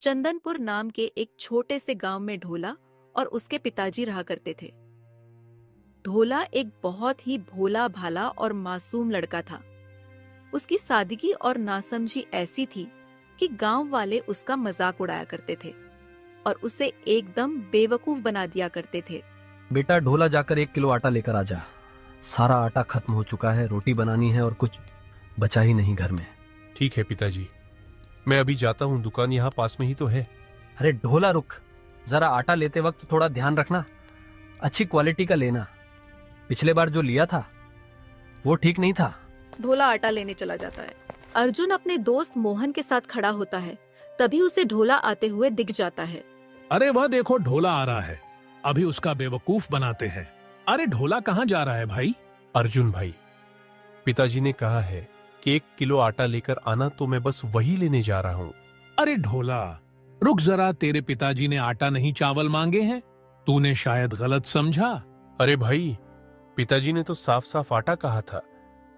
चंदनपुर नाम के एक छोटे से गांव में ढोला और उसके पिताजी रहा करते थे। ढोला एक बहुत ही भोला भाला और मासूम लड़का था। उसकी सादगी और नासमझी ऐसी थी कि गांव वाले उसका मजाक उड़ाया करते थे और उसे एकदम बेवकूफ बना दिया करते थे। बेटा ढोला, जाकर 1 किलो आटा लेकर आ जा। सारा आटा खत्म हो चुका है, रोटी बनानी है और कुछ बचा ही नहीं घर में। ठीक है पिताजी, मैं अभी जाता हूँ, दुकान यहाँ पास में ही तो है। अरे ढोला रुक, जरा आटा लेते वक्त थोड़ा ध्यान रखना, अच्छी क्वालिटी का लेना। पिछले बार जो लिया था वो ठीक नहीं था। ढोला आटा लेने चला जाता है। अर्जुन अपने दोस्त मोहन के साथ खड़ा होता है, तभी उसे ढोला आते हुए दिख जाता है। अरे वह देखो, ढोला आ रहा है, अभी उसका बेवकूफ बनाते हैं। अरे ढोला कहाँ जा रहा है भाई? अर्जुन भाई, पिताजी ने कहा है कि 1 किलो आटा लेकर आना, तो मैं बस वही लेने जा रहा हूँ। अरे ढोला रुक जरा, तेरे पिताजी ने आटा नहीं चावल मांगे हैं, तूने शायद गलत समझा। अरे भाई, पिताजी ने तो साफ साफ आटा कहा था,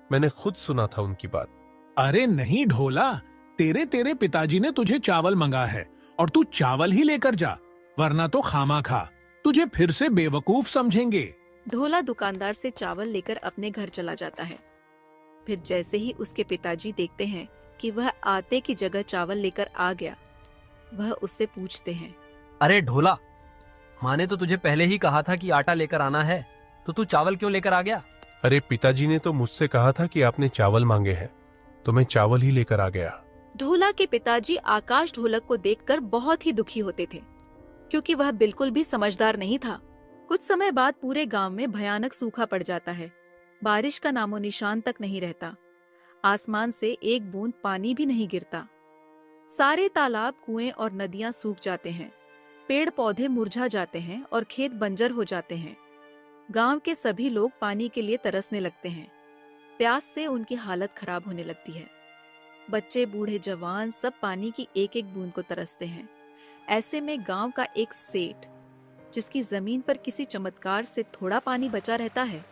मैंने खुद सुना था उनकी बात। अरे नहीं ढोला, तेरे तेरे पिताजी ने तुझे चावल मंगा है और तू चावल ही लेकर जा, वरना तो खामा खा तुझे फिर से बेवकूफ समझेंगे। ढोला दुकानदार से चावल लेकर अपने घर चला जाता है। फिर जैसे ही उसके पिताजी देखते हैं कि वह आटे की जगह चावल लेकर आ गया, वह उससे पूछते हैं, अरे ढोला, माँ ने तो तुझे पहले ही कहा था कि आटा लेकर आना है, तो तू चावल क्यों लेकर आ गया? अरे पिताजी ने तो मुझसे कहा था कि आपने चावल मांगे हैं, तो मैं चावल ही लेकर आ गया। ढोला के पिताजी आकाश ढोलक को देखकर बहुत ही दुखी होते थे, क्योंकि वह बिल्कुल भी समझदार नहीं था। कुछ समय बाद पूरे गांव में भयानक सूखा पड़ जाता है। बारिश का नामो निशान तक नहीं रहता। आसमान से एक बूंद पानी भी नहीं गिरता। सारे तालाब, कुएं और नदियां सूख जाते हैं। पेड़ पौधे मुरझा जाते हैं और खेत बंजर हो जाते हैं। गांव के सभी लोग पानी के लिए तरसने लगते हैं। प्यास से उनकी हालत खराब होने लगती है। बच्चे, बूढ़े, जवान सब पानी की एक एक बूंद को तरसते हैं। ऐसे में गांव का एक सेठ, जिसकी जमीन पर किसी चमत्कार से थोड़ा पानी बचा रहता है,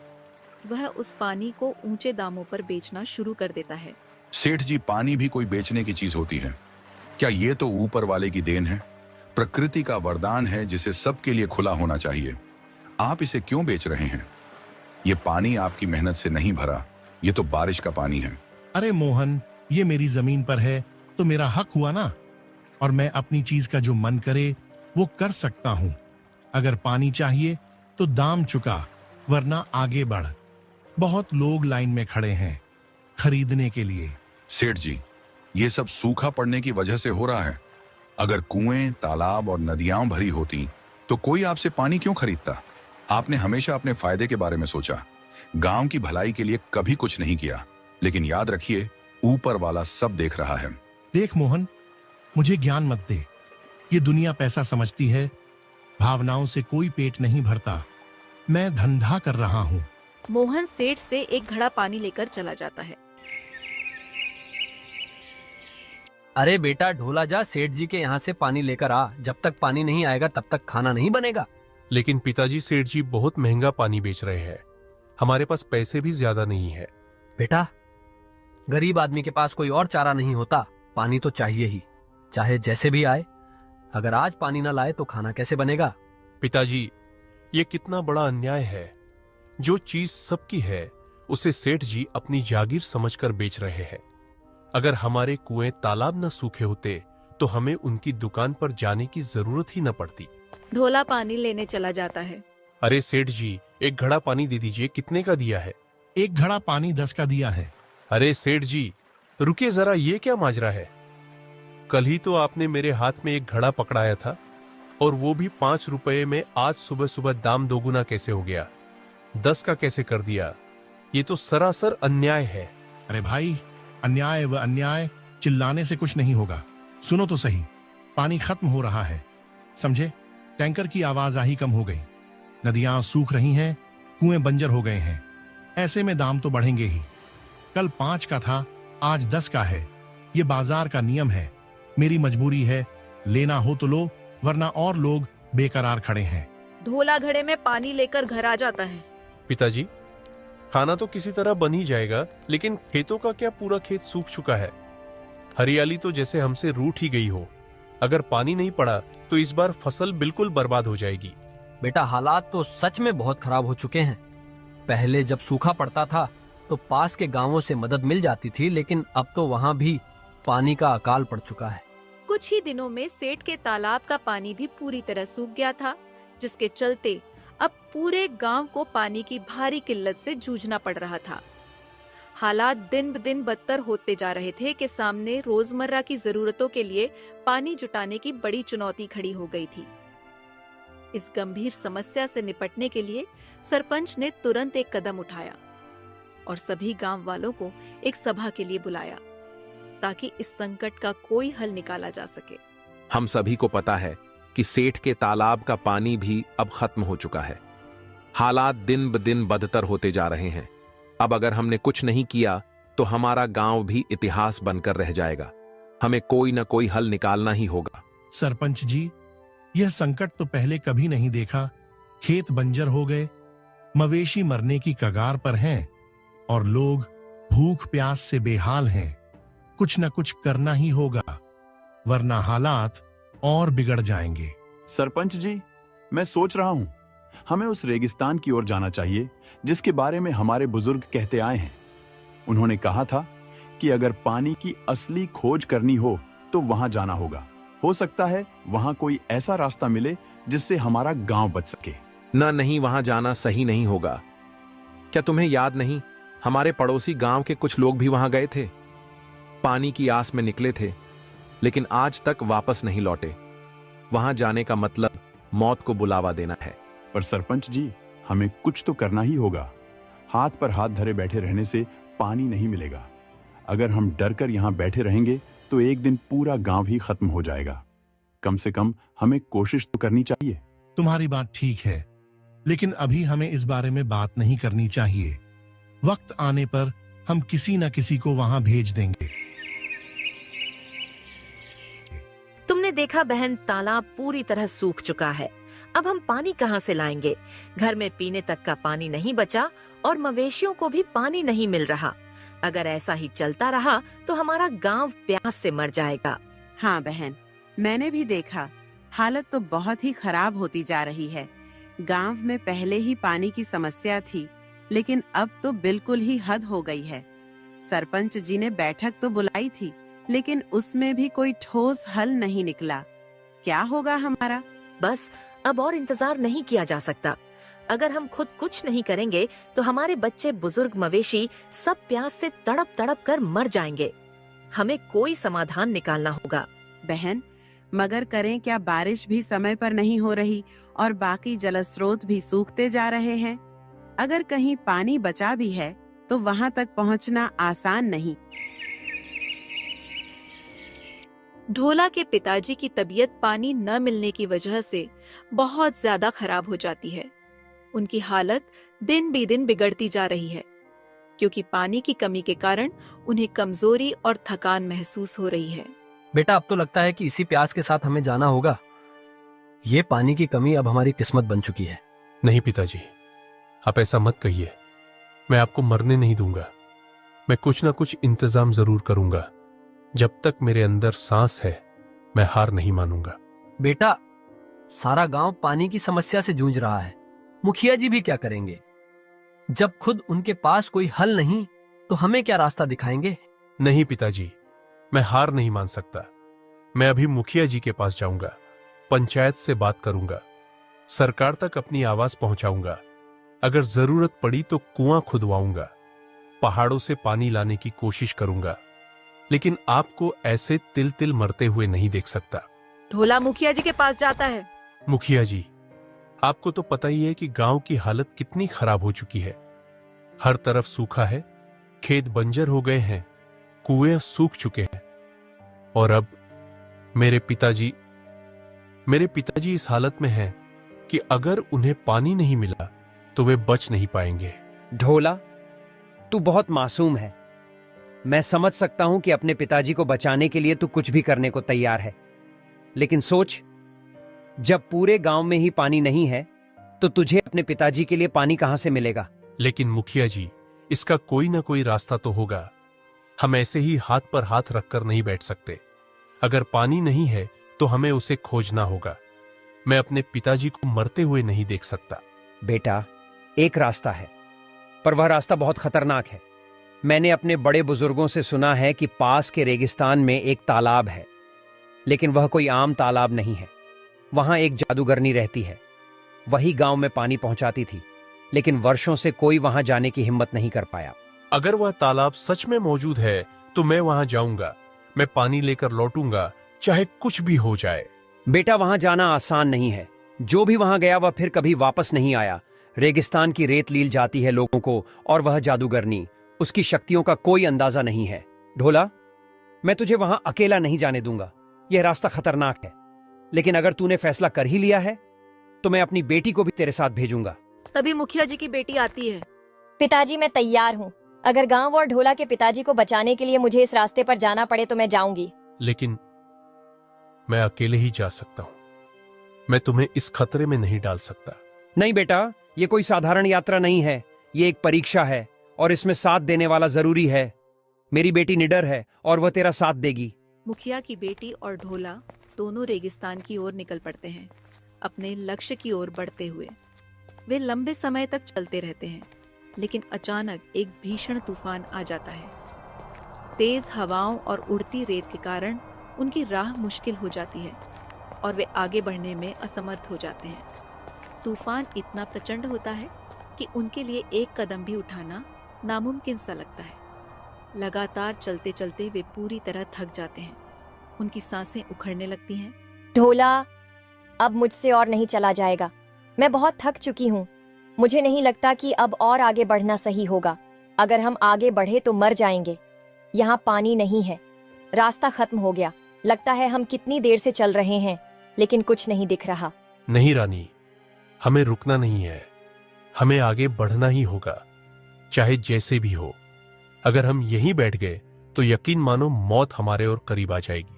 वह उस पानी को ऊंचे दामों पर बेचना शुरू कर देता है। सेठ जी, पानी भी कोई बेचने की चीज होती है क्या? ये तो ऊपर वाले की देन है, प्रकृति का वरदान है जिसे सबके लिए खुला होना चाहिए। आप इसे क्यों बेच रहे हैं? ये पानी आपकी मेहनत से नहीं भरा, ये तो बारिश का पानी है। अरे मोहन, ये मेरी जमीन पर है तो मेरा हक हुआ ना, और मैं अपनी चीज का जो मन करे वो कर सकता हूँ। अगर पानी चाहिए तो दाम चुका, वरना आगे बढ़। बहुत लोग लाइन में खड़े हैं खरीदने के लिए। सेठ जी, ये सब सूखा पड़ने की वजह से हो रहा है। अगर कुएं, तालाब और नदियां भरी होती तो कोई आपसे पानी क्यों खरीदता? आपने हमेशा अपने फायदे के बारे में सोचा, गांव की भलाई के लिए कभी कुछ नहीं किया। लेकिन याद रखिए, ऊपर वाला सब देख रहा है। देख मोहन, मुझे ज्ञान मत दे। ये दुनिया पैसा समझती है, भावनाओं से कोई पेट नहीं भरता। मैं धंधा कर रहा हूँ। मोहन सेठ से एक घड़ा पानी लेकर चला जाता है। अरे बेटा ढोला, जा सेठ जी के यहाँ से पानी लेकर आ। जब तक पानी नहीं आएगा तब तक खाना नहीं बनेगा। लेकिन पिताजी, सेठ जी बहुत महंगा पानी बेच रहे हैं, हमारे पास पैसे भी ज्यादा नहीं है। बेटा, गरीब आदमी के पास कोई और चारा नहीं होता, पानी तो चाहिए ही, चाहे जैसे भी आए। अगर आज पानी ना लाए तो खाना कैसे बनेगा? पिताजी, ये कितना बड़ा अन्याय है। जो चीज सबकी है उसे सेठ जी अपनी जागीर समझकर बेच रहे हैं। अगर हमारे कुएं, तालाब न सूखे होते तो हमें उनकी दुकान पर जाने की जरूरत ही न पड़ती। ढोला पानी लेने चला जाता है। अरे सेठ जी, एक घड़ा पानी दे दीजिए, कितने का दिया है? एक घड़ा पानी 10 का दिया है। अरे सेठ जी, रुकिए जरा, ये क्या माजरा है? कल ही तो आपने मेरे हाथ में एक घड़ा पकड़ाया था, और वो भी 5 रुपए में। आज सुबह सुबह दाम दोगुना कैसे हो गया? 10 का कैसे कर दिया? ये तो सरासर अन्याय है। अरे भाई, अन्याय व अन्याय चिल्लाने से कुछ नहीं होगा। सुनो तो सही, पानी खत्म हो रहा है, समझे? टैंकर की आवाजाही कम हो गई, नदियां सूख रही हैं, कुएं बंजर हो गए हैं। ऐसे में दाम तो बढ़ेंगे ही। कल 5 का था, आज 10 का है। ये बाजार का नियम है, मेरी मजबूरी है। लेना हो तो लो, वरना और लोग बेकरार खड़े हैं। ढोला घड़े में पानी लेकर घर आ जाता है। पिताजी, खाना तो किसी तरह बन ही जाएगा, लेकिन खेतों का क्या? पूरा खेत सूख चुका है। हरियाली तो जैसे हमसे रूठ ही गई हो। अगर पानी नहीं पड़ा तो इस बार फसल बिल्कुल बर्बाद हो जाएगी। बेटा, हालात तो सच में बहुत खराब हो चुके हैं। पहले जब सूखा पड़ता था तो पास के गांवों से मदद मिल जाती थी, लेकिन अब तो वहां भी पानी का अकाल पड़ चुका है। कुछ ही दिनों में सेठ के तालाब का पानी भी पूरी तरह सूख गया था, जिसके चलते अब पूरे गांव को पानी की भारी किल्लत से जूझना पड़ रहा था। हालात दिन ब दिन बदतर होते जा रहे थे कि सामने रोजमर्रा की जरूरतों के लिए पानी जुटाने की बड़ी चुनौती खड़ी हो गई थी। इस गंभीर समस्या से निपटने के लिए सरपंच ने तुरंत एक कदम उठाया और सभी गांव वालों को एक सभा के लिए बुलाया ताकि इस संकट का कोई हल निकाला जा सके। हम सभी को पता है कि सेठ के तालाब का पानी भी अब खत्म हो चुका है। हालात दिन ब दिन बदतर होते जा रहे हैं। अब अगर हमने कुछ नहीं किया तो हमारा गांव भी इतिहास बनकर रह जाएगा। हमें कोई ना कोई हल निकालना ही होगा। सरपंच जी, यह संकट तो पहले कभी नहीं देखा। खेत बंजर हो गए, मवेशी मरने की कगार पर हैं और लोग भूख प्यास से बेहाल हैं। कुछ न कुछ करना ही होगा, वरना हालात और बिगड़ जाएंगे। सरपंच जी, मैं सोच रहा हूं हमें उस रेगिस्तान की ओर जाना चाहिए जिसके बारे में हमारे बुजुर्ग कहते आए हैं। उन्होंने कहा था कि अगर पानी की असली खोज करनी हो तो वहां जाना होगा। हो सकता है वहां कोई ऐसा रास्ता मिले जिससे हमारा गांव बच सके। नहीं, वहां जाना सही नहीं होगा। क्या तुम्हें याद नहीं, हमारे पड़ोसी गांव के कुछ लोग भी वहां गए थे, पानी की आस में निकले थे, लेकिन आज तक वापस नहीं लौटे। वहां जाने का मतलब मौत को बुलावा देना है। पर सरपंच जी, हमें कुछ तो करना ही होगा। हाथ पर हाथ धरे बैठे रहने से पानी नहीं मिलेगा। अगर हम डर कर यहाँ बैठे रहेंगे तो एक दिन पूरा गांव ही खत्म हो जाएगा। कम से कम हमें कोशिश तो करनी चाहिए। तुम्हारी बात ठीक है, लेकिन अभी हमें इस बारे में बात नहीं करनी चाहिए। वक्त आने पर हम किसी न किसी को वहां भेज देंगे। तुमने देखा बहन, तालाब पूरी तरह सूख चुका है। अब हम पानी कहाँ से लाएंगे? घर में पीने तक का पानी नहीं बचा और मवेशियों को भी पानी नहीं मिल रहा। अगर ऐसा ही चलता रहा तो हमारा गांव प्यास से मर जाएगा। हाँ बहन, मैंने भी देखा, हालत तो बहुत ही खराब होती जा रही है। गांव में पहले ही पानी की समस्या थी, लेकिन अब तो बिल्कुल ही हद हो गई है। सरपंच जी ने बैठक तो बुलाई थी, लेकिन उसमें भी कोई ठोस हल नहीं निकला। क्या होगा हमारा? बस अब और इंतजार नहीं किया जा सकता। अगर हम खुद कुछ नहीं करेंगे तो हमारे बच्चे, बुजुर्ग, मवेशी सब प्यास से तड़प तड़प कर मर जाएंगे। हमें कोई समाधान निकालना होगा। बहन, मगर करें क्या? बारिश भी समय पर नहीं हो रही और बाकी जलस्रोत भी सूखते जा रहे हैं। अगर कहीं पानी बचा भी है तो वहां तक पहुंचना आसान नहीं। ढोला के पिताजी की तबीयत पानी न मिलने की वजह से बहुत ज्यादा खराब हो जाती है। उनकी हालत दिन बे दिन बिगड़ती जा रही है, क्योंकि पानी की कमी के कारण उन्हें कमजोरी और थकान महसूस हो रही है। बेटा, अब तो लगता है कि इसी प्यास के साथ हमें जाना होगा। ये पानी की कमी अब हमारी किस्मत बन चुकी है। नहीं पिताजी, आप ऐसा मत कहिए। मैं आपको मरने नहीं दूंगा। मैं कुछ ना कुछ इंतजाम जरूर करूंगा। जब तक मेरे अंदर सांस है, मैं हार नहीं मानूंगा। बेटा, सारा गांव पानी की समस्या से जूझ रहा है। मुखिया जी भी क्या करेंगे? जब खुद उनके पास कोई हल नहीं तो हमें क्या रास्ता दिखाएंगे? नहीं पिताजी, मैं हार नहीं मान सकता। मैं अभी मुखिया जी के पास जाऊंगा, पंचायत से बात करूंगा, सरकार तक अपनी आवाज पहुंचाऊंगा। अगर जरूरत पड़ी तो कुआं खुदवाऊंगा, पहाड़ों से पानी लाने की कोशिश करूंगा, लेकिन आपको ऐसे तिल तिल मरते हुए नहीं देख सकता। ढोला मुखिया जी के पास जाता है। मुखिया जी, आपको तो पता ही है कि गांव की हालत कितनी खराब हो चुकी है। हर तरफ सूखा है, खेत बंजर हो गए हैं, कुएं सूख चुके हैं और अब मेरे पिताजी इस हालत में हैं कि अगर उन्हें पानी नहीं मिला तो वे बच नहीं पाएंगे। ढोला, तू बहुत मासूम है। मैं समझ सकता हूं कि अपने पिताजी को बचाने के लिए तू कुछ भी करने को तैयार है, लेकिन सोच, जब पूरे गांव में ही पानी नहीं है तो तुझे अपने पिताजी के लिए पानी कहां से मिलेगा? लेकिन मुखिया जी, इसका कोई ना कोई रास्ता तो होगा। हम ऐसे ही हाथ पर हाथ रखकर नहीं बैठ सकते। अगर पानी नहीं है तो हमें उसे खोजना होगा। मैं अपने पिताजी को मरते हुए नहीं देख सकता। बेटा, एक रास्ता है, पर वह रास्ता बहुत खतरनाक है। मैंने अपने बड़े बुजुर्गों से सुना है कि पास के रेगिस्तान में एक तालाब है, लेकिन वह कोई आम तालाब नहीं है। वहां एक जादूगरनी रहती है। वही गांव में पानी पहुंचाती थी, लेकिन वर्षों से कोई वहां जाने की हिम्मत नहीं कर पाया। अगर वह तालाब सच में मौजूद है तो मैं वहां जाऊंगा। मैं पानी लेकर लौटूंगा, चाहे कुछ भी हो जाए। बेटा, वहां जाना आसान नहीं है। जो भी वहां गया वह फिर कभी वापस नहीं आया। रेगिस्तान की रेत लील जाती है लोगों को, और वह जादूगरनी, उसकी शक्तियों का कोई अंदाजा नहीं है। ढोला, मैं तुझे वहां अकेला नहीं जाने दूंगा। यह रास्ता खतरनाक है, लेकिन अगर तूने फैसला कर ही लिया है तो मैं अपनी बेटी को भी तेरे साथ भेजूंगा। तभी मुखिया जी की बेटी आती है। पिताजी, मैं तैयार हूँ। अगर गांव और ढोला के पिताजी को बचाने के लिए मुझे इस रास्ते पर जाना पड़े तो मैं जाऊंगी। लेकिन मैं अकेले ही जा सकता हूं। मैं तुम्हें इस खतरे में नहीं डाल सकता। नहीं बेटा, ये कोई साधारण यात्रा नहीं है। ये एक परीक्षा है, और इसमें साथ देने वाला जरूरी है। मेरी बेटी निडर है और वह तेरा साथ देगी। मुखिया की बेटी और ढोला दोनों रेगिस्तान की ओर निकल पड़ते हैं, अपने लक्ष्य की ओर बढ़ते हुए। वे लंबे समय तक चलते रहते हैं, लेकिन अचानक एक भीषण तूफान आ जाता है। तेज हवाओं और उड़ती रेत के कारण उनकी राह मुश्किल हो जाती है और वे आगे बढ़ने में असमर्थ हो जाते हैं। तूफान इतना प्रचंड होता है कि उनके लिए एक कदम भी उठाना नामुमकिन सा लगता है। लगातार चलते चलते वे पूरी तरह थक जाते हैं। उनकी सांसें उखड़ने लगती हैं। ढोला, अब मुझसे और नहीं चला जाएगा। मैं बहुत थक चुकी हूँ। मुझे नहीं लगता कि अब और आगे बढ़ना सही होगा। अगर हम आगे बढ़े तो मर जाएंगे। यहाँ पानी नहीं है, रास्ता खत्म हो गया। लगता है हम कितनी देर से चल रहे हैं, लेकिन कुछ नहीं दिख रहा। नहीं रानी, हमें रुकना नहीं है। हमें आगे बढ़ना ही होगा, चाहे जैसे भी हो। अगर हम यहीं बैठ गए तो यकीन मानो मौत हमारे और करीब आ जाएगी।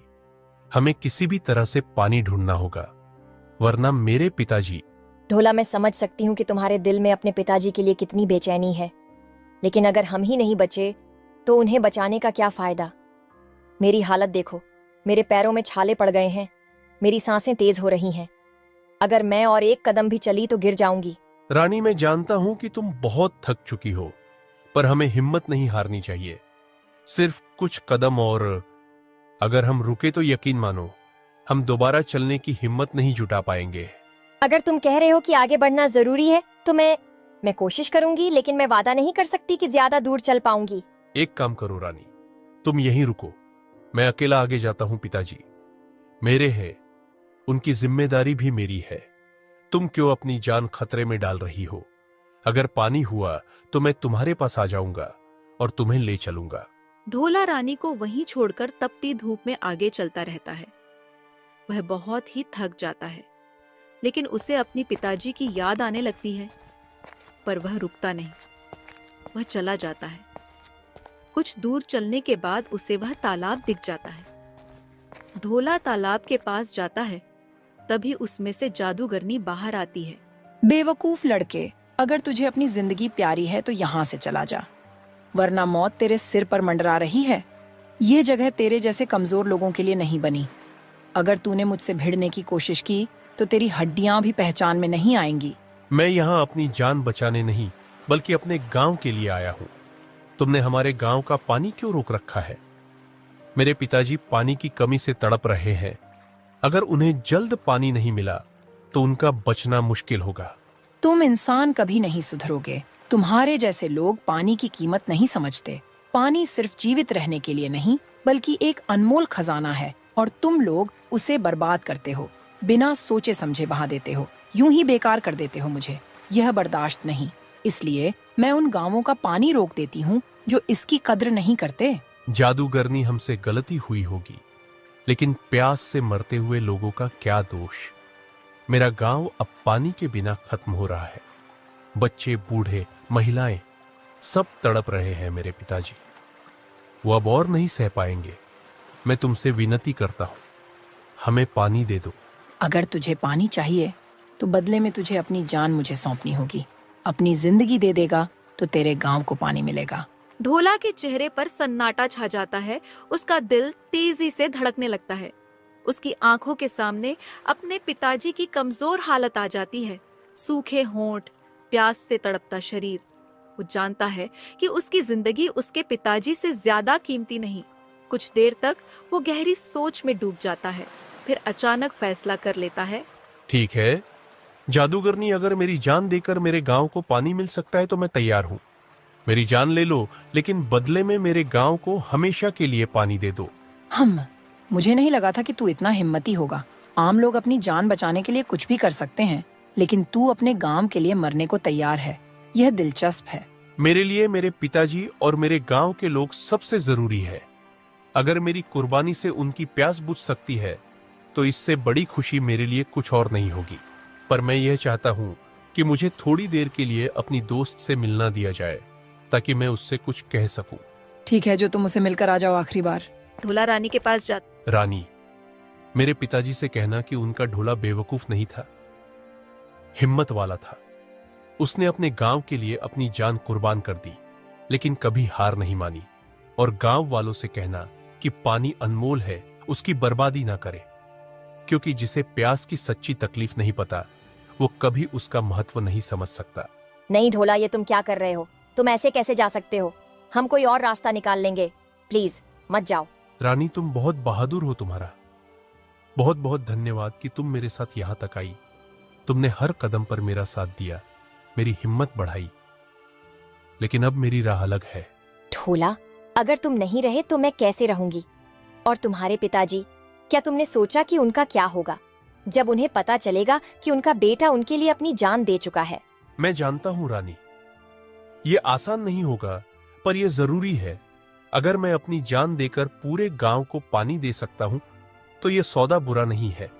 हमें किसी भी तरह से पानी ढूंढना होगा, वरना मेरे पिताजी। ढोला, मैं समझ सकती हूँ कि तुम्हारे दिल में अपने पिताजी के लिए कितनी बेचैनी है, लेकिन अगर हम ही नहीं बचे तो उन्हें बचाने का क्या फायदा। मेरी हालत देखो, मेरे पैरों में छाले पड़ गए हैं, मेरी सांसें तेज हो रही हैं। अगर मैं और एक कदम भी चली तो गिर जाऊंगी। रानी, मैं जानता हूं कि तुम बहुत थक चुकी हो, पर हमें हिम्मत नहीं हारनी चाहिए। सिर्फ कुछ कदम और। अगर हम रुके तो यकीन मानो हम दोबारा चलने की हिम्मत नहीं जुटा पाएंगे। अगर तुम कह रहे हो कि आगे बढ़ना जरूरी है तो मैं कोशिश करूंगी, लेकिन मैं वादा नहीं कर सकती कि ज्यादा दूर चल पाऊंगी। एक काम करो रानी, तुम यहीं रुको। मैं अकेला आगे जाता हूं। पिताजी मेरे हैं, उनकी जिम्मेदारी भी मेरी है। तुम क्यों अपनी जान खतरे में डाल रही हो? अगर पानी हुआ तो मैं तुम्हारे पास आ जाऊंगा और तुम्हें ले चलूंगा। ढोला रानी को वहीं छोड़कर तपती धूप में आगे चलता रहता है। वह बहुत ही थक जाता है, लेकिन उसे अपनी पिताजी की याद आने लगती है। पर वह रुकता नहीं, वह चला जाता है। कुछ दूर चलने के बाद उसे वह तालाब दिख जाता है। ढोला तालाब के पास जाता है, तभी उसमें से जादूगरनी बाहर आती है। बेवकूफ लड़के, अगर तुझे अपनी जिंदगी प्यारी है तो यहाँ से चला जा, वरना मौत तेरे सिर पर मंडरा रही है। ये जगह तेरे जैसे कमजोर लोगों के लिए नहीं बनी। अगर तूने मुझसे भिड़ने की कोशिश की तो तेरी हड्डियां भी पहचान में नहीं आएंगी। मैं यहाँ अपनी जान बचाने नहीं, बल्कि अपने गांव के लिए आया हूँ। तुमने हमारे गांव का पानी क्यों रोक रखा है? मेरे पिताजी पानी की कमी से तड़प रहे हैं। अगर उन्हें जल्द पानी नहीं मिला तो उनका बचना मुश्किल होगा। तुम इंसान कभी नहीं सुधरोगे। तुम्हारे जैसे लोग पानी की कीमत नहीं समझते। पानी सिर्फ जीवित रहने के लिए नहीं, बल्कि एक अनमोल खजाना है, और तुम लोग उसे बर्बाद करते हो। बिना सोचे समझे बहा देते हो, यूं ही बेकार कर देते हो मुझे। यह बर्दाश्त नहीं। इसलिए मैं उन गांवों का पानी रोक देती हूँ जो इसकी कद्र नहीं करते। जादूगरनी, हमसे गलती हुई होगी, लेकिन प्यास से मरते हुए लोगों का क्या दोष? मेरा गांव अब पानी के बिना खत्म हो रहा है। बच्चे, बूढ़े, महिलाएं सब तड़प रहे हैं मेरे पिताजी। वो अब और नहीं सह पाएंगे। मैं तुमसे विनती करता हूं, हमें पानी दे दो। अगर तुझे पानी चाहिए तो बदले में तुझे अपनी जान मुझे सौंपनी होगी। अपनी जिंदगी दे देगा तो तेरे गांव को पानी मिलेगा। ढोला के चेहरे पर सन्नाटा छा जाता है। उसका दिल तेजी से धड़कने लगता है। उसकी आंखों के सामने अपने पिताजी की कमजोर हालत आ जाती है, सूखे होंठ, प्यास से तड़पता शरीर। वो जानता है कि उसकी जिंदगी उसके पिताजी से ज्यादा कीमती नहीं। कुछ देर तक वो गहरी सोच में डूब जाता है, फिर अचानक फैसला कर लेता है। ठीक है, जादूगरनी, अगर मेरी जान देकर मेरे गांव को पानी मिल सकता है तो मैं तैयार हूँ। मेरी जान ले लो, लेकिन बदले में मेरे गांव को हमेशा के लिए पानी दे दो। मुझे नहीं लगा था कि तू इतना हिम्मती होगा। आम लोग अपनी जान बचाने के लिए कुछ भी कर सकते हैं, लेकिन तू अपने गांव के लिए मरने को तैयार है। यह दिलचस्प है। मेरे लिए मेरे पिताजी और मेरे गांव के लोग सबसे जरूरी है। अगर मेरी कुर्बानी से उनकी प्यास बुझ सकती है तो इससे बड़ी खुशी मेरे लिए कुछ और नहीं होगी। पर मैं यह चाहता हूँ कि मुझे थोड़ी देर के लिए अपनी दोस्त से मिलना दिया जाए ताकि मैं उससे कुछ कह सकूं। ठीक है, जो तुम उसे मिलकर आ जाओ आखिरी बार। ढोला रानी के पास जाता। रानी, मेरे पिताजी से कहना कि उनका ढोला बेवकूफ नहीं था, हिम्मत वाला था। उसने अपने गांव के लिए अपनी जान कुर्बान कर दी, लेकिन कभी हार नहीं मानी। और गांव वालों से कहना कि पानी अनमोल है, उसकी बर्बादी ना करे, क्योंकि जिसे प्यास की सच्ची तकलीफ नहीं पता वो कभी उसका महत्व नहीं समझ सकता। नहीं ढोला, ये तुम क्या कर रहे हो? तुम ऐसे कैसे जा सकते हो? हम कोई और रास्ता निकाल लेंगे। प्लीज मत जाओ। रानी, तुम बहुत बहादुर हो। तुम्हारा बहुत बहुत धन्यवाद कि तुम मेरे साथ यहां तक आई। तुमने हर कदम पर मेरा साथ दिया, मेरी हिम्मत बढ़ाई। लेकिन अब मेरी राह अलग है। ढोला, अगर तुम नहीं रहे तो मैं कैसे रहूंगी? और तुम्हारे पिताजी, क्या तुमने सोचा कि उनका क्या होगा जब उन्हें पता चलेगा कि उनका बेटा उनके लिए अपनी जान दे चुका है? मैं जानता हूं रानी, ये आसान नहीं होगा, पर यह जरूरी है। अगर मैं अपनी जान देकर पूरे गांव को पानी दे सकता हूं तो यह सौदा बुरा नहीं है।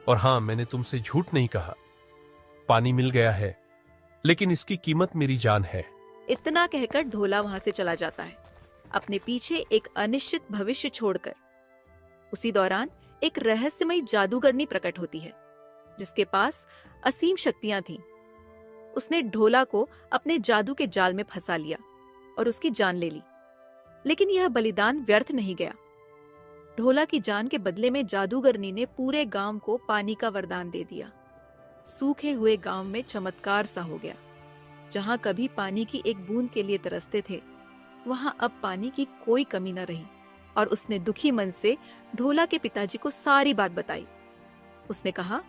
और हां, मैंने तुमसे झूठ नहीं कहा। पानी मिल गया है, लेकिन इसकी कीमत मेरी जान है। इतना कहकर ढोला वहां से चला जाता है, अपने पीछे एक अनिश्चित भविष्य छोड़कर। उसी दौरान एक रहस्यमयी जादूगरनी प्रकट होती है, जिसके पास असीम शक्तियां थीं। उसने ढोला को अपने जादू के जाल में फंसा लिया और उसकी जान ले ली। लेकिन यह बलिदान व्यर्थ नहीं गया। ढोला की जान के बदले में जादूगरनी ने पूरे गांव को पानी का वरदान दे दिया। सूखे हुए गांव में चमत्कार सा हो गया। जहां कभी पानी की एक बूंद के लिए तरसते थे, वहां अब पानी की कोई कमी न रही। और उसने दुखी मन से ढोला के पिताजी को सारी बात बताई। उसने कहा,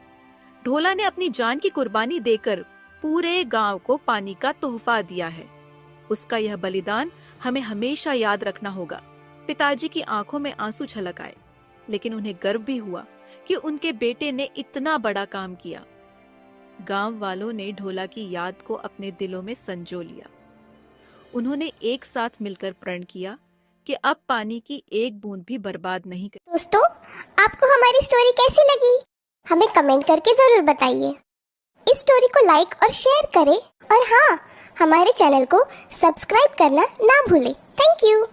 ढोला ने अपनी जान की कुर्बानी देकर पूरे गांव को पानी का तोहफा दिया है। उसका यह बलिदान हमें हमेशा याद रखना होगा। पिताजी की आंखों में आंसू छलक आए, लेकिन उन्हें गर्व भी हुआ कि उनके बेटे ने इतना बड़ा काम किया। गांव वालों ने ढोला की याद को अपने दिलों में संजो लिया। उन्होंने एक साथ मिलकर प्रण किया कि अब पानी की एक बूंद भी बर्बाद नहीं करेंगे। दोस्तों, आपको हमारी स्टोरी कैसी लगी? हमें कमेंट करके जरूर बताइए। इस स्टोरी को लाइक और शेयर करें, और हाँ, हमारे चैनल को सब्सक्राइब करना ना भूलें। Thank you.